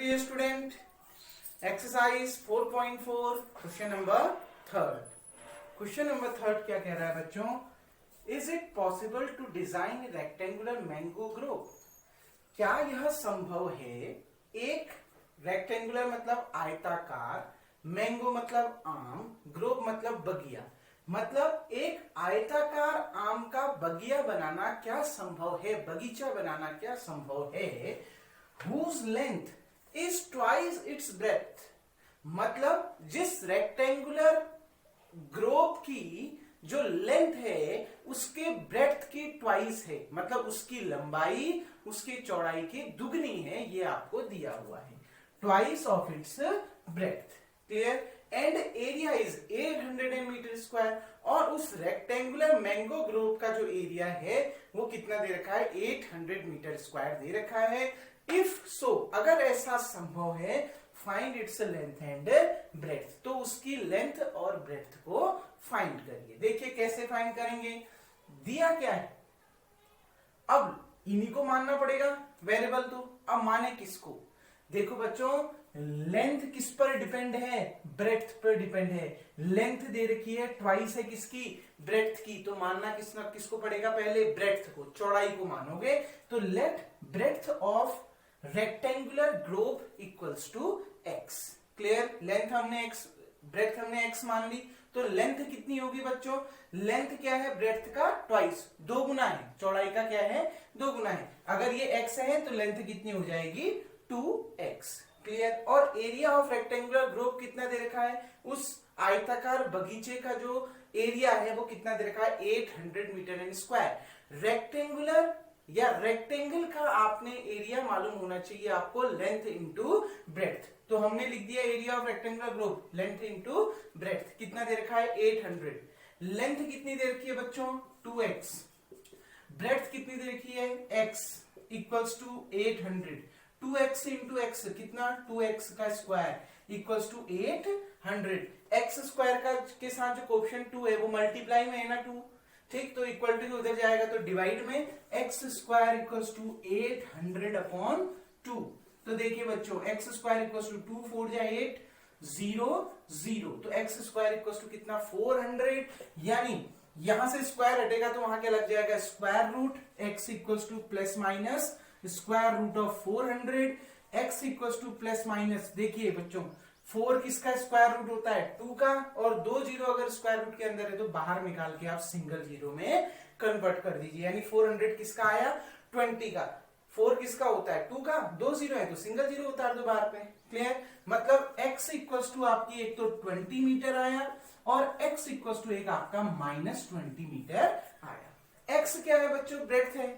dear student, exercise 4.4 question number third. Question number third क्या कह रहा है बच्चों? Is it possible to design rectangular mango grove? क्या यह संभव है एक रेक्टेंगुलर मतलब आयताकार, मैंगो मतलब आम, ग्रोव मतलब बगिया, मतलब एक आयताकार आम का बगिया बनाना क्या संभव है, बगीचा बनाना क्या संभव है? Whose length is twice its breadth, मतलब जिस रेक्टेंगुलर ग्रोव की जो लेंथ है उसके ब्रेड्थ की ट्वाइस है, मतलब उसकी लंबाई उसकी चौड़ाई की दुगनी है, ये आपको दिया हुआ है, twice of its breadth. Clear? And area is 800 metre square, और उस रेक्टेंगुलर मैंगो ग्रोव का जो एरिया है वो कितना दे रखा है? 800 मीटर स्क्वायर दे रखा है. इफ सो, अगर ऐसा संभव है, find its length and breadth, तो उसकी लेंथ और ब्रेड्थ को फाइंड करिए. देखिए कैसे फाइंड करेंगे. दिया क्या है, अब इन्हीं को मानना पड़ेगा वेरिएबल. तो अब माने किसको? देखो बच्चों, लेंथ किस पर डिपेंड है? ब्रेड्थ पर डिपेंड है. लेंथ दे रखी है, ट्वाइस है किसकी? ब्रेड्थ की. तो मानना किसको पड़ेगा? पहले ब्रेड्थ को, चौड़ाई को मानोगे. तो let breadth of rectangular grove equals to x. Clear? Length हमने x, ब्रेड्थ हमने x मान ली. तो लेंथ कितनी होगी बच्चों? लेंथ क्या है? ब्रेड्थ का ट्वाइस, दो गुना है. चौड़ाई का क्या है? दो गुना है. अगर ये x है तो लेंथ कितनी हो जाएगी? 2x. क्लियर? और एरिया ऑफ रेक्टेंगुलर ग्रोव कितना दे रखा है? उस आयताकार बगीचे का जो एरिया है वो कितना दे रखा है? 800 मीटर एंड स्क्वायर. रेक्टेंगुलर या रेक्टेंगल का आपने एरिया मालूम होना चाहिए आपको, लेंथ इंटू ब्रेड्थ. तो हमने लिख दिया area of rectangular Grove, length into breadth. कितना दे रखा है? 800. लेंथ कितनी दे रखी है बच्चों? 2x. ब्रेड्थ कितनी दे रखी है? x equals to 800. 2x into x कितना? 2x का square equals to 800. x square का के साथ जो कोएफिशिएंट 2 है वो मल्टीप्लाई में है ना 2. ठीक, तो इक्वल टू उधर जाएगा तो डिवाइड में. X square equals to 800 upon 2. तो देखिए बच्चों, एक्स स्क्वायर इक्वल्स टू 2 4 जा 8 0 0. तो एक्स स्क्वायर इक्वल्स टू कितना? 400. यानी यहां से स्क्वायर हटेगा तो वहां क्या लग जाएगा? Square root. X equals to plus minus square root of 400. X equals to plus minus, देखिए बच्चों 4 किसका स्क्वायर रूट होता है? 2 का. और 2 जीरो अगर स्क्वायर रूट के अंदर है तो बाहर निकाल के आप सिंगल जीरो में कन्वर्ट कर दीजिए. यानी 400 किसका आया? 20 का. 4 किसका होता है? 2 का. 2 जीरो है तो सिंगल जीरो उतार दो बाहर पे. क्लियर? मतलब x इक्वल्स टू आपकी एक तो 20 मीटर आया और x इक्वल्स टू एक आपका -20 मीटर आया. x क्या है बच्चों? ब्रेड्थ है.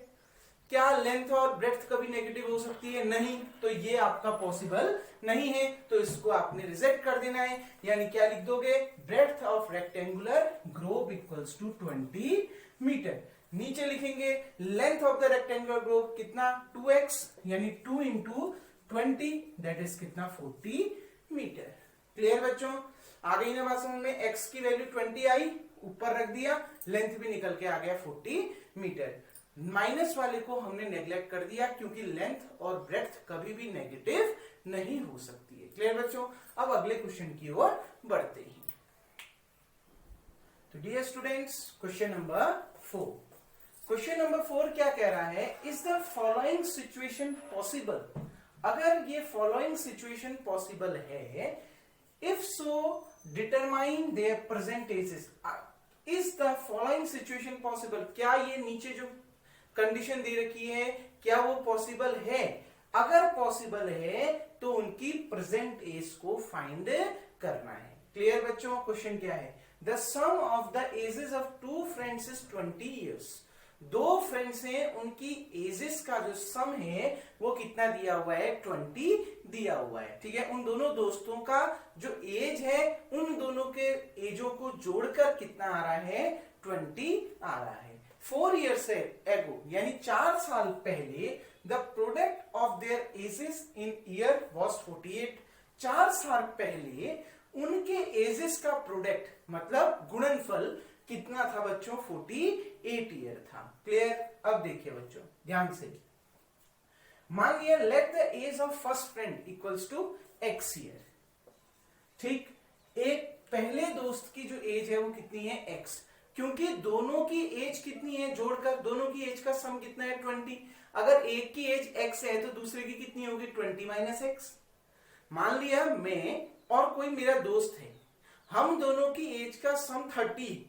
क्या लेंथ और ब्रेड्थ कभी नेगेटिव हो सकती है? नहीं. तो ये आपका पॉसिबल नहीं है, तो इसको आपने रिजेक्ट कर देना है. यानी क्या लिख दोगे? Breadth of rectangular grove equals to 20 metre. नीचे लिखेंगे length of the rectangular grove कितना? 2x, यानी 2 इंटू 20 दैट इज कितना? 40 मीटर. क्लियर बच्चों? आ गई ना बात समझ में? x की वैल्यू 20 आई, ऊपर रख दिया, लेंथ भी निकल के आ गया 40 मीटर. माइनस वाले को हमने नेग्लेक्ट कर दिया क्योंकि लेंथ और ब्रेड्थ कभी भी नेगेटिव नहीं हो सकती है. क्लियर बच्चों? अब अगले क्वेश्चन की ओर बढ़ते हैं. तो dear students, question number 4. Question number 4 क्या कह रहा है? Is the following situation possible? अगर ये फॉलोइंग सिचुएशन पॉसिबल है, if so determine their present ages. Is the following situation possible? क्या ये नीचे जो कंडीशन दे रखी है क्या वो पॉसिबल है? अगर पॉसिबल है तो उनकी प्रेजेंट एज को फाइंड करना है. क्लियर बच्चों? क्वेश्चन क्या है? The sum of the ages of 2 friends is 20 years. 2 friends हैं, उनकी एजेस का जो सम है वो कितना दिया हुआ है? 20 दिया हुआ है. ठीक है, उन दोनों दोस्तों का जो एज है उन दोनों के एजों को जोड़कर कितना आ रहा है? 20 आ रहा है. 4 years ago, यानी 4 साल पहले, the product of their edges in year was 48. 4 साल पहले उनके एजेस का प्रोडक्ट मतलब गुणनफल कितना था बच्चों? 48 ईयर था. क्लियर? अब देखिए बच्चों ध्यान से, मान लिया let the age of first friend equals to x year. ठीक, एक पहले दोस्त की जो एज है वो कितनी है x, क्योंकि दोनों की एज कितनी है, जोड़कर दोनों की एज का सम कितना है 20। अगर एक की एज x है तो दूसरे की कितनी होगी 20 माइनस x। मान लिया मैं और कोई मेरा दोस्त है, हम दोनों की एज का सम 30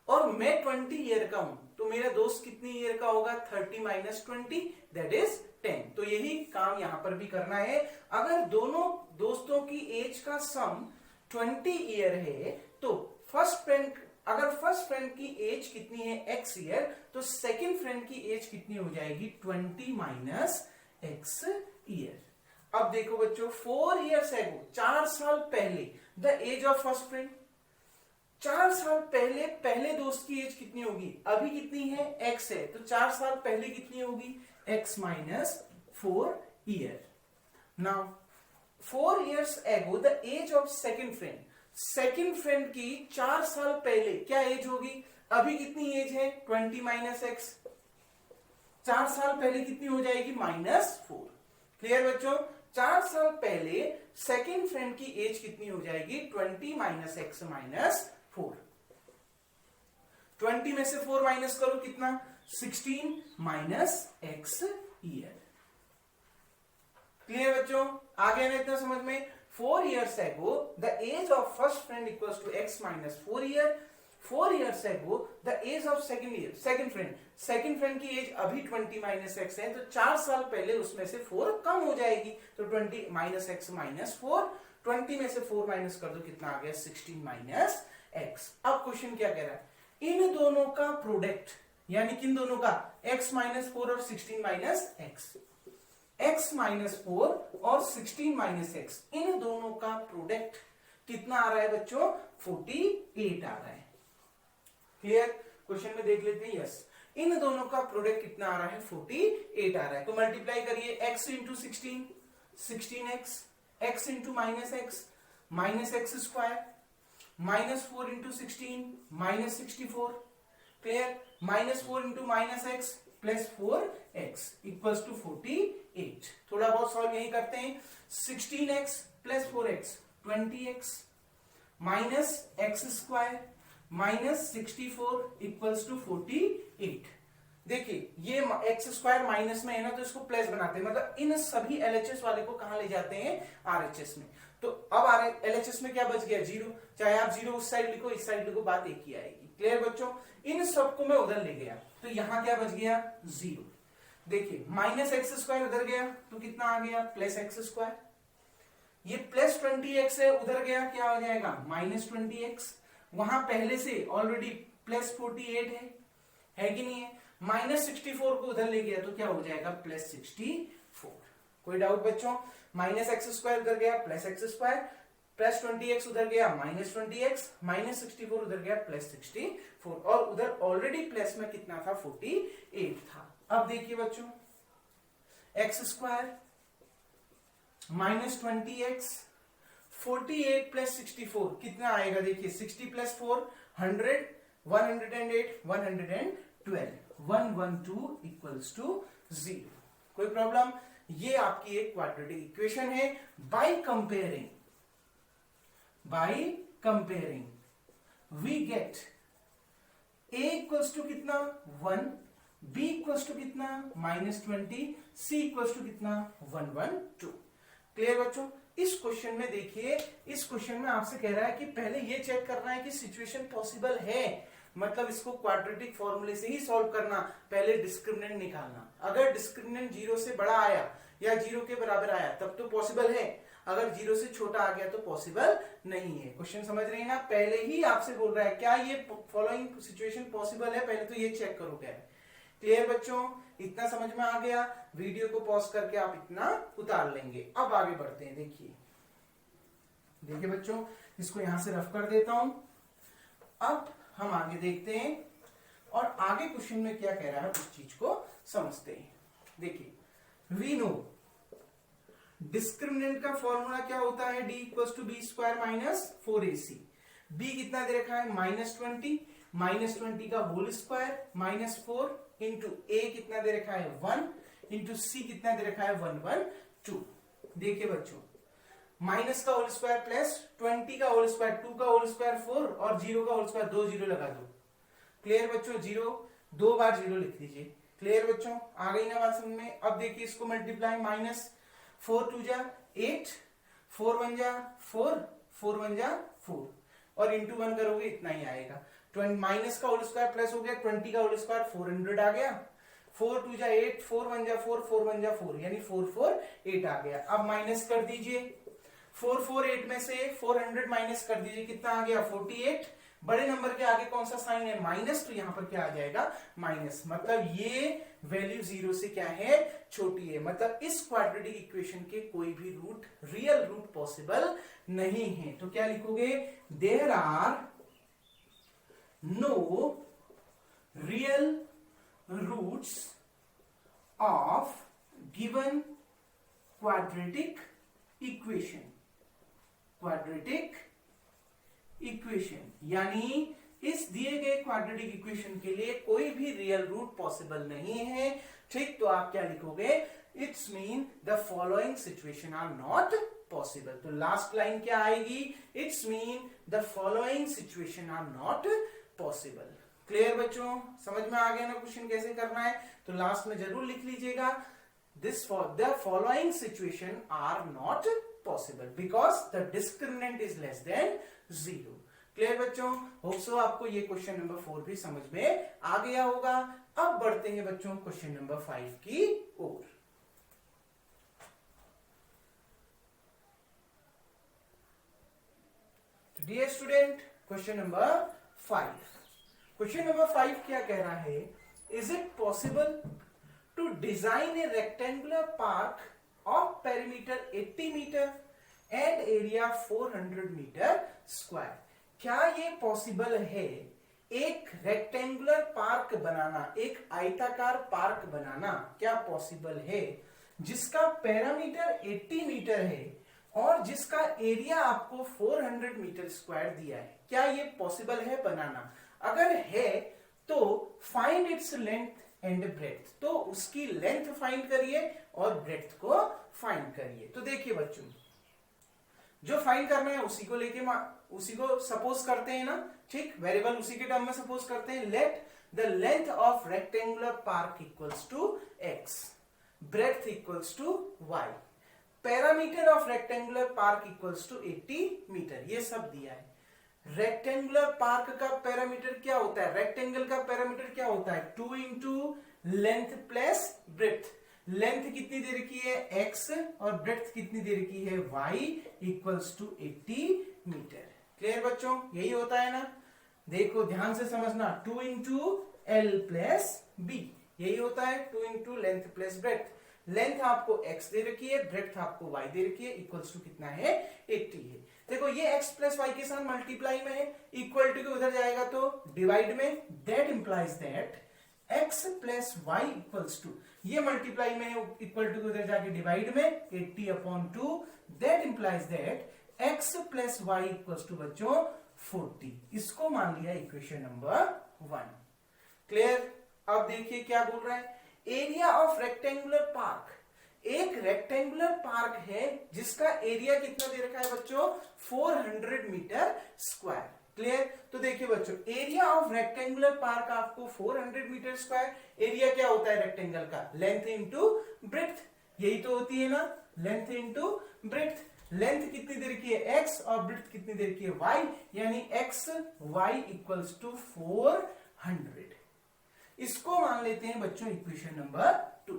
और मैं 20 ईयर का हूं, तो मेरा दोस्त कितनी ईयर का होगा 30 माइनस 20 दैट इज 10। तो यही काम यहां पर भी करना है। अगर दोनों दोस्तों की एज का सम 20 ईयर है तो अगर फर्स्ट फ्रेंड की एज कितनी है x ईयर, तो सेकंड फ्रेंड की एज कितनी हो जाएगी 20 माइनस x ईयर। अब देखो बच्चों 4 इयर्स एगो, 4 साल पहले the age of first friend, 4 साल पहले पहले दोस्त की एज कितनी होगी, अभी कितनी है x है, तो 4 साल पहले कितनी होगी x minus 4 year. Now 4 years ago the age of second friend, second friend की 4 साल पहले क्या एज होगी, अभी कितनी एज है 20 माइनस एक्स, 4 साल पहले कितनी हो जाएगी -4। क्लियर बच्चों, 4 साल पहले सेकंड फ्रेंड की एज कितनी हो जाएगी 20 माइनस एक्स माइनस 4। 20 में से 4 माइनस करो कितना 16 माइनस एक्स ईयर। क्लियर बच्चों, आ गया ना इतना समझ में। 4 years ago the age of first friend equals to x minus 4 year। 4 years ago the age of second friend की एज अभी 20 माइनस एक्स है, तो 4 साल पहले उसमें से 4 कम हो जाएगी, तो 20 माइनस एक्स माइनस 4, 20 में से 4 माइनस कर दो कितना आ गया 16 माइनस एक्स। अब क्वेश्चन क्या कह रहा है, इन दोनों का प्रोडक्ट, यानी किन दोनों का x माइनस 4 और 16 माइनस एक्स, x माइनस 4 और 16 माइनस एक्स, इन दोनों का प्रोडक्ट कितना आ रहा है बच्चों 48 आ रहा है। क्लियर, क्वेश्चन में देख लेते हैं। यस, इन दोनों का प्रोडक्ट कितना आ रहा है 48 आ रहा है। तो मल्टीप्लाई करिए x into 16, 16x, x into minus x, minus x square, minus 4 into 16 minus 64। Clear, minus 4 into minus x plus 4x equals to 48। थोड़ा बहुत सॉल्व यही करते हैं। 16x plus 4x 20x minus x square minus 64 equals to 48। देखिए ये x square minus में है ना, तो इसको प्लस बनाते हैं, मतलब इन सभी एलएचएस वाले को कहां ले जाते हैं आरएचएस में। तो अब एलएचएस में क्या बच गया 0, चाहे आप 0 उस साइड लिखो इस साइड लिखो बात एक ही आएगी। क्लियर बच्चों, इन सबको मैं उधर ले गया तो यहां क्या बच गया 0। देखिए माइनस एक्स स्क्वायर उधर गया तो कितना आ गया प्लस एक्स स्क्वायर, ये प्लस 20x है उधर गया क्या हो जाएगा माइनस 20x, वहां पहले से ऑलरेडी प्लस 48 है कि नहीं है, माइनस 64 को उधर ले गया तो क्या हो जाएगा प्लस 64। कोई डाउट बच्चों, माइनस एक्स स्क्वायर उधर गया plus x square, plus 20x उधर गया माइनस 20x, माइनस 64 उधर गया प्लस 64, और उधर ऑलरेडी प्लस में कितना था 48 था। अब देखिए बच्चों x square minus 20x, 48 plus 64 कितना आएगा, देखिए 60 प्लस 4 100, 108 112, 112 इक्वल्स टू 0। कोई प्रॉब्लम, ये आपकी एक क्वाड्रेटिक इक्वेशन है। By comparing we get a equals to कितना 1, b इक्वल्स टू कितना -20, c इक्वल्स टू कितना 112। क्लियर बच्चों, इस क्वेश्चन में देखिए, इस क्वेश्चन में आपसे कह रहा है कि पहले ये चेक करना है कि सिचुएशन पॉसिबल है, मतलब इसको क्वाड्रेटिक फॉर्मूले से ही सॉल्व करना, पहले डिस्क्रिमिनेंट निकालना। अगर डिस्क्रिमिनेंट 0 से बड़ा आया या 0 के बराबर आया तब तो पॉसिबल है, अगर 0 से छोटा आ गया तो पॉसिबल नहीं है। क्वेश्चन समझ रहे हैं ना, पहले ही आपसे बोल रहा है क्या ये फॉलोइंग सिचुएशन पॉसिबल है, पहले तो ये चेक करो क्या है। क्लियर बच्चों, इतना समझ में आ गया, वीडियो को पॉज करके आप इतना उतार लेंगे। अब आगे बढ़ते हैं। देखिए बच्चों, इसको यहां से रफ कर देता हूं। अब हम आगे देखते हैं और आगे क्वेश्चन में क्या कह रहा है उस चीज को समझते हैं। देखिए वी नो डिस्क्रिमिनेंट का फॉर्मूला क्या होता है, d equals to b square minus 4ac। b कितना दे रखा है -20, -20 का होल स्क्वायर -4 इंटू a कितना दे रखा है 1 इंटू सी कितना दे रखा है 112। देखिए बच्चों, माइनस का होल स्क्वायर प्लस 20 का होल स्क्वायर 2 का होल स्क्वायर 4 और 0 का होल स्क्वायर 2 जीरो लगा दो। क्लियर बच्चों, 0 2 बार 0 लिख दीजिए। क्लियर बच्चों, आ गई ना बात समझ में। अब देखिए इसको मल्टीप्लाई, माइनस 4 2 जा 8, 4 1 जा 4, 4 1 जा 4 और इंटू 1 करोगे इतना ही आएगा। माइनस का होल स्क्वायर प्लस हो गया 20 का होल स्क्वायर 400 आ गया। 4 2 जा 8, 4 1 जा 4, 4 1 जा 4 यानी 4 4 8 आ गया। अब माइनस कर दीजिए, 4 4 8 में से 400 माइनस कर दीजिए, कितना आ गया 48। बड़े नंबर के आगे कौन सा साइन है माइनस, तो यहां पर क्या आ जाएगा माइनस। मतलब ये वैल्यू 0 से क्या है छोटी है। मतलब इस क्वाड्रेटिक इक्वेशन के कोई भी रूट रियल रूट पॉसिबल नहीं है। तो क्या लिखोगे, there are no real roots of given quadratic equation. Quadratic equation यानी इस दिए गए क्वाड्रेटिक इक्वेशन के लिए कोई भी रियल रूट पॉसिबल नहीं है। ठीक, तो आप क्या लिखोगे, it's mean the following situation are not possible. तो लास्ट लाइन क्या आएगी, it's mean the following situation are not possible. Clear बच्चों, समझ में आ गया ना क्वेश्चन कैसे करना है। तो लास्ट में जरूर लिख लीजिएगा, this the following situation are not possible because the discriminant is less than 0। Clear बच्चों, होप सो आपको ये क्वेश्चन नंबर 4 भी समझ में आ गया होगा। अब बढ़ते हैं बच्चों क्वेश्चन नंबर 5 की ओर। Dear student, question number 5। Question number 5 क्या कह रहा है, is it possible to design a rectangular park of perimeter 80 metre and area 400 metre square. क्या ये पॉसिबल है एक रेक्टेंगुलर पार्क बनाना, एक आयताकार पार्क बनाना, क्या पॉसिबल है जिसका पैरामीटर 80 मीटर है और जिसका एरिया आपको 400 मीटर स्क्वायर दिया है। क्या ये पॉसिबल है बनाना? अगर है तो find its length and breadth. तो उसकी लेंथ फाइंड करिए और ब्रेड्थ को फाइंड करिए। तो देखिए बच्चों, जो फाइंड करना है उसी को लेके उसी को सपोज करते हैं ना। ठीक, वेरिएबल उसी के टर्म में सपोज करते हैं। Let the length of rectangular park equals to x, breadth equals to y, parameter of rectangular park equals to 80 meter. ये सब दिया है। रेक्टेंगुलर पार्क का पैरामीटर क्या होता है, रेक्टेंगल का पैरामीटर क्या होता है 2 into length plus breadth. Length कितनी दे रखी है x और ब्रेड्थ कितनी दे रखी है y equals to 80 meter. Clear बच्चों, यही होता है ना। देखो ध्यान से समझना, 2 इंटू एल प्लस बी, यही होता है 2 into length plus breadth. Length आपको x दे रखी है, ब्रेड्थ आपको y दे रखी है, इक्वल्स टू कितना है 80 है। देखो ये x प्लस वाई के साथ मल्टीप्लाई में है, इक्वल टू के उधर जाएगा तो डिवाइड में। That implies that x plus y equals to, ये मल्टीप्लाई में है, इक्वल टू उधर जाके डिवाइड में 80/2। That implies that x plus y equals to बच्चों 40। इसको मान लिया इक्वेशन नंबर 1। क्लियर। अब देखिए क्या बोल रहा है, एरिया ऑफ रेक्टेंगुलर पार्क। एक रेक्टेंगुलर पार्क है जिसका एरिया कितना दे रखा है बच्चों 400 मीटर स्क्वायर। क्लियर। तो देखिए बच्चों, एरिया ऑफ रेक्टेंगुलर पार्क आपको 400 मीटर स्क्वायर। एरिया क्या होता है रेक्टेंगल का, लेंथ इंटू ब्रेड्थ, यही तो होती है ना, लेंथ इंटू ब्रेड्थ। लेंथ कितनी दे रखी है x और ब्रेड्थ कितनी दे रखी है y, यानी x y इक्वल्स टू 400। इसको मान लेते हैं बच्चों इक्वेशन नंबर 2।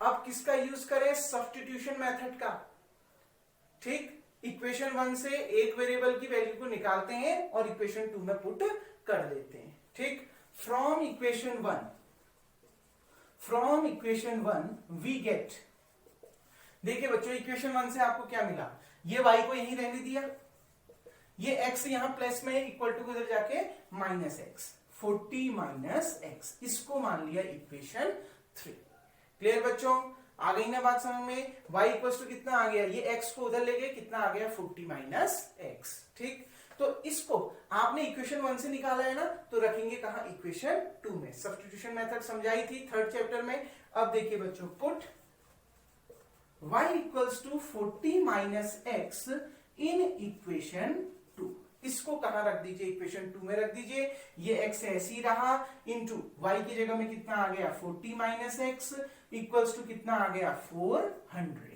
अब किसका यूज करें, सब्स्टिट्यूशन मेथड का। ठीक, इक्वेशन 1 से एक वेरिएबल की वैल्यू को निकालते हैं और इक्वेशन 2 में पुट कर देते हैं। ठीक, फ्रॉम इक्वेशन 1 वी गेट, देखिए बच्चों इक्वेशन 1 से आपको क्या मिला, ये y को यहीं रहने दिया, ये x यहां प्लस में इक्वल टू इधर जाके माइनस एक्स, 40 माइनस एक्स, इसको मान लिया इक्वेशन 3। क्लियर बच्चों, आ गई ना बात समझ में। y इक्वल टू कितना आ गया, ये x को उधर ले गए, कितना आ गया 40 माइनस एक्स। ठीक, तो इसको आपने इक्वेशन 1 से निकाला है ना, तो रखेंगे कहां, इक्वेशन 2 में। सब्स्टिट्यूशन मेथड समझाई थी 3rd चैप्टर में। अब देखिए बच्चों, put y equals to 40 minus x in equation 2। इसको कहां रख दीजिए, इक्वेशन 2 में रख दीजिए। ये x ऐसे ही रहा, इंटू y की जगह में कितना आ गया 40 माइनस एक्स इक्वल्स टू कितना आ गया 400।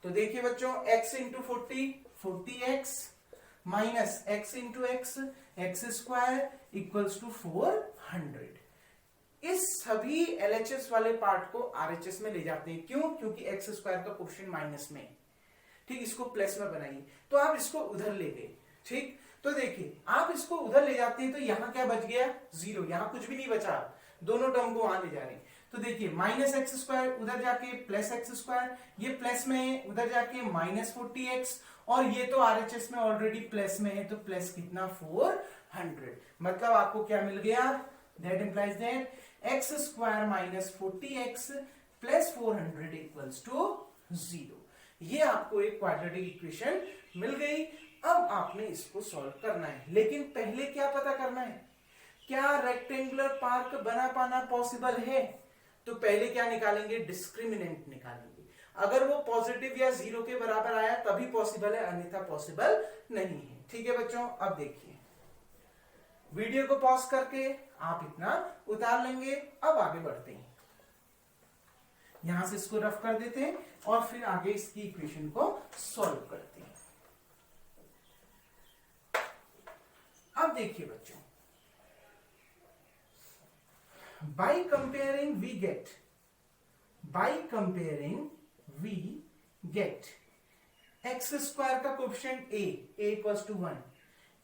तो देखिए बच्चों, x into 40x minus x into x square equals to 400। इस सभी LHS वाले पार्ट को RHS में ले जाते हैं। क्यों? क्योंकि x स्क्वायर का कोएफिशिएंट माइनस में, ठीक, इसको प्लस में बनाइए। तो आप इसको उधर ले गए, ठीक। तो देखिए, आप इसको उधर ले जाते हैं तो यहां क्या बच गया, 0। यहां कुछ भी नहीं बचा, दोनों टर्म को वहां ले जा रहे हैं। तो देखिए, माइनस एक्स स्क्वायर उधर जाके प्लस एक्स स्क्वायर, ये प्लस में है, उधर जाके माइनस 40x, और ये तो RHS में ऑलरेडी प्लस में है, तो प्लस कितना 400। मतलब आपको क्या मिल गया, that implies that x square minus 40x plus 400 equals to 0। ये आपको एक क्वाड्रेटिक इक्वेशन मिल गई। अब आपने इसको सॉल्व करना है, लेकिन पहले क्या पता करना है, क्या रेक्टेंगुलर पार्क बना पाना पॉसिबल है। तो पहले क्या निकालेंगे, डिस्क्रिमिनेंट निकालेंगे। अगर वो पॉजिटिव या 0 के बराबर आया तभी पॉसिबल है, अन्यथा पॉसिबल नहीं है। ठीक है बच्चों, अब देखिए, वीडियो को पॉज करके आप इतना उतार लेंगे। अब आगे बढ़ते हैं, यहां से इसको रफ कर देते हैं और फिर आगे इसकी इक्वेशन को सॉल्व करते हैं। अब देखिए बच्चों, by comparing we get x square का coefficient a equals to 1,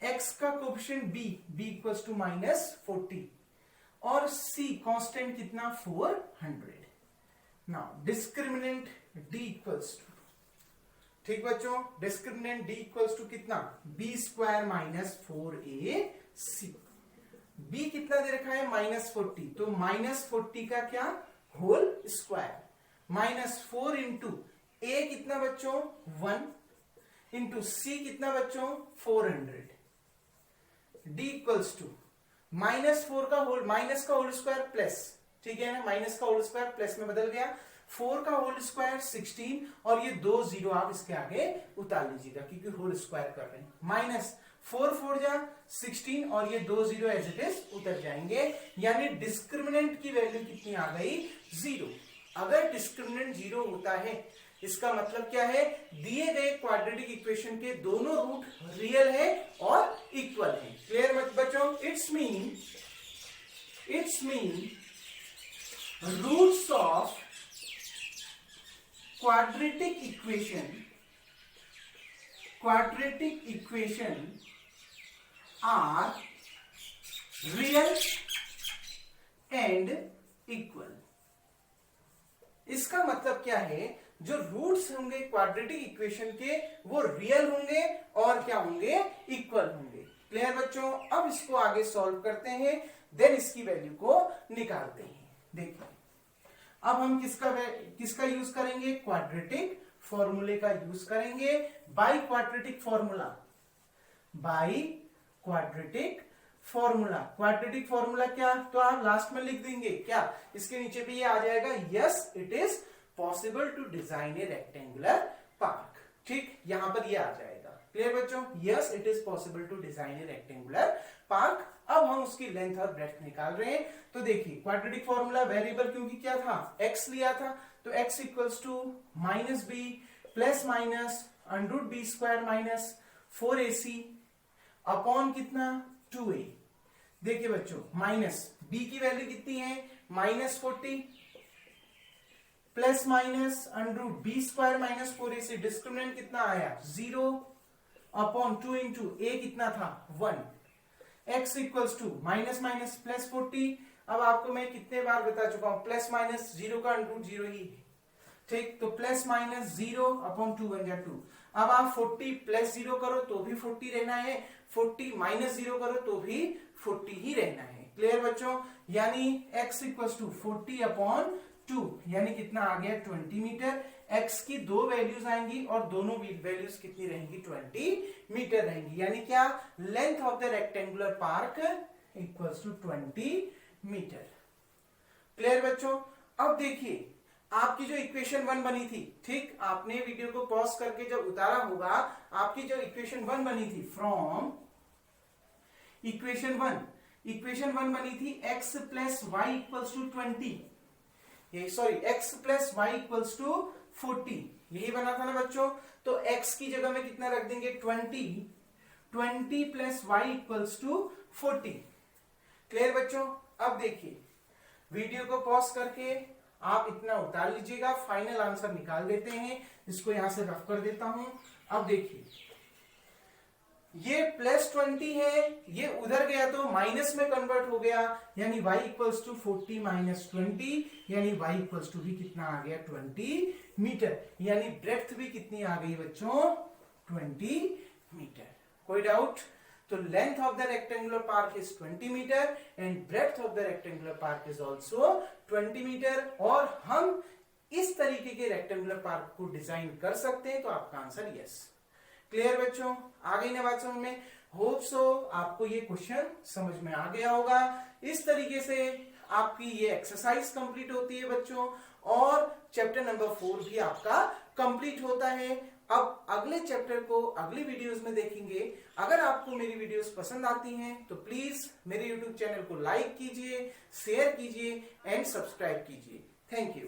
x का कोएफिशिएंट b इक्वल्स टू -40, और c कांस्टेंट कितना 400। Now discriminant d equals to, ठीक बच्चों, डिस्क्रिमिनेंट d इक्वल्स टू कितना, b square minus 4ac। b कितना दे रखा है, -40, तो -40 का क्या, होल स्क्वायर, -4 इंटू a कितना बच्चों 1, इंटू c कितना बच्चों 400, d इक्वल्स टू -4 का होल, माइनस का होल स्क्वायर प्लस, ठीक है ना, माइनस का होल स्क्वायर प्लस में बदल गया, 4 का होल स्क्वायर 16, और ये 2 0 आप इसके आगे उतार लीजिएगा क्योंकि होल स्क्वायर कर रहे हैं। -4 4 जा 16, और ये 2 0 एज इट इज उतर जाएंगे, यानी डिस्क्रिमिनेंट की वैल्यू कितनी आ गई, 0। अगर डिस्क्रिमिनेंट 0 होता है, इसका मतलब क्या है, दिए गए क्वाड्रेटिक इक्वेशन के दोनों रूट रियल है और इक्वल है। क्लियर बच्चों, it's mean roots of quadratic equation are real and equal। इसका मतलब क्या है, जो रूट्स होंगे क्वाड्रेटिक इक्वेशन के वो रियल होंगे और क्या होंगे, इक्वल होंगे। क्लियर बच्चों, अब इसको आगे सॉल्व करते हैं, देन इसकी वैल्यू को निकालते हैं। देखिए, अब हम किसका यूज करेंगे, क्वाड्रेटिक फॉर्मूले का यूज करेंगे, बाय क्वाड्रेटिक फॉर्मूला क्या, तो आप लास्ट में लिख देंगे क्या, इसके नीचे भी ये आ जाएगा, yes it is possible to design a rectangular park. ठीक, यहां पर ये आ जाएगा। क्लियर बच्चों, yes it is possible to design a rectangular park. अब हम उसकी लेंथ और ब्रेड्थ निकाल रहे हैं। तो देखिए, क्वाड्रेटिक फॉर्मूला वेरिएबल क्योंकि क्या था, x लिया था, तो x equals to -b plus minus √b square minus 4ac upon कितना 2a। देखिए बच्चों, माइनस b की वैल्यू कितनी है, -40 plus minus √b square minus 4ac, discriminant कितना आया 0 अपॉन 2 इंटू a कितना था 1, x equals to minus minus plus 40। अब आपको मैं कितने बार बता चुका हूं, प्लस माइनस 0 का √0 ही है, ठीक, तो प्लस माइनस 0 अपॉन 2 बन गया 2। अब आप 40 प्लस 0 करो तो भी 40 रहना है, 40 माइनस 0 करो तो भी 40 ही रहना है। क्लियर बच्चों, यानी x इक्वल्स टू 40 अपॉन 2, यानी कितना आ गया 20 मीटर। x की 2 वैल्यूज आएंगी और दोनों वैल्यूज कितनी रहेंगी 20 मीटर रहेंगी, यानी क्या length of the rectangular park equals to 20 meter. Clear बच्चों? अब देखिए आपकी जो इक्वेशन 1 बनी थी, ठीक, आपने वीडियो को पॉज करके जब उतारा होगा, आपकी जो इक्वेशन 1 बनी थी फ्रॉम इक्वेशन 1 बनी थी x plus y equals to 20, ये sorry x plus y equals to 40, यही बना था ना बच्चों। तो x की जगह में कितना रख देंगे 20 plus y equals to 40। Clear बच्चों? अब देखिए वीडियो को पॉज करके आप इतना उतार लीजिएगा, फाइनल आंसर निकाल देते हैं, इसको यहां से रफ कर देता हूं। अब देखिए ये प्लस 20 है, ये उधर गया तो माइनस में कन्वर्ट हो गया, यानी y इक्वल्स टू 40 माइनस 20, यानी y इक्वल्स टू भी कितना आ गया 20 मीटर, यानी ब्रेड्थ भी कितनी आ गई बच्चों 20 मीटर। कोई डाउट? तो length of the rectangular park is 20 meter and breadth of the rectangular park is also 20 meter, और हम इस तरीके के रेक्टेंगुलर पार्क को डिजाइन कर सकते हैं, तो आपका आंसर यस। क्लियर बच्चों? आ गई ना बात समझ में? होप सो आपको ये क्वेश्चन समझ में आ गया होगा। इस तरीके से आपकी ये एक्सरसाइज कंप्लीट होती है बच्चों, और चैप्टर नंबर 4 भी आपका कंप्लीट होता है। अब अगले चैप्टर को अगली वीडियोस में देखेंगे। अगर आपको मेरी वीडियोस पसंद आती हैं तो प्लीज मेरे यूट्यूब चैनल को लाइक कीजिए, शेयर कीजिए एंड सब्सक्राइब कीजिए। Thank you.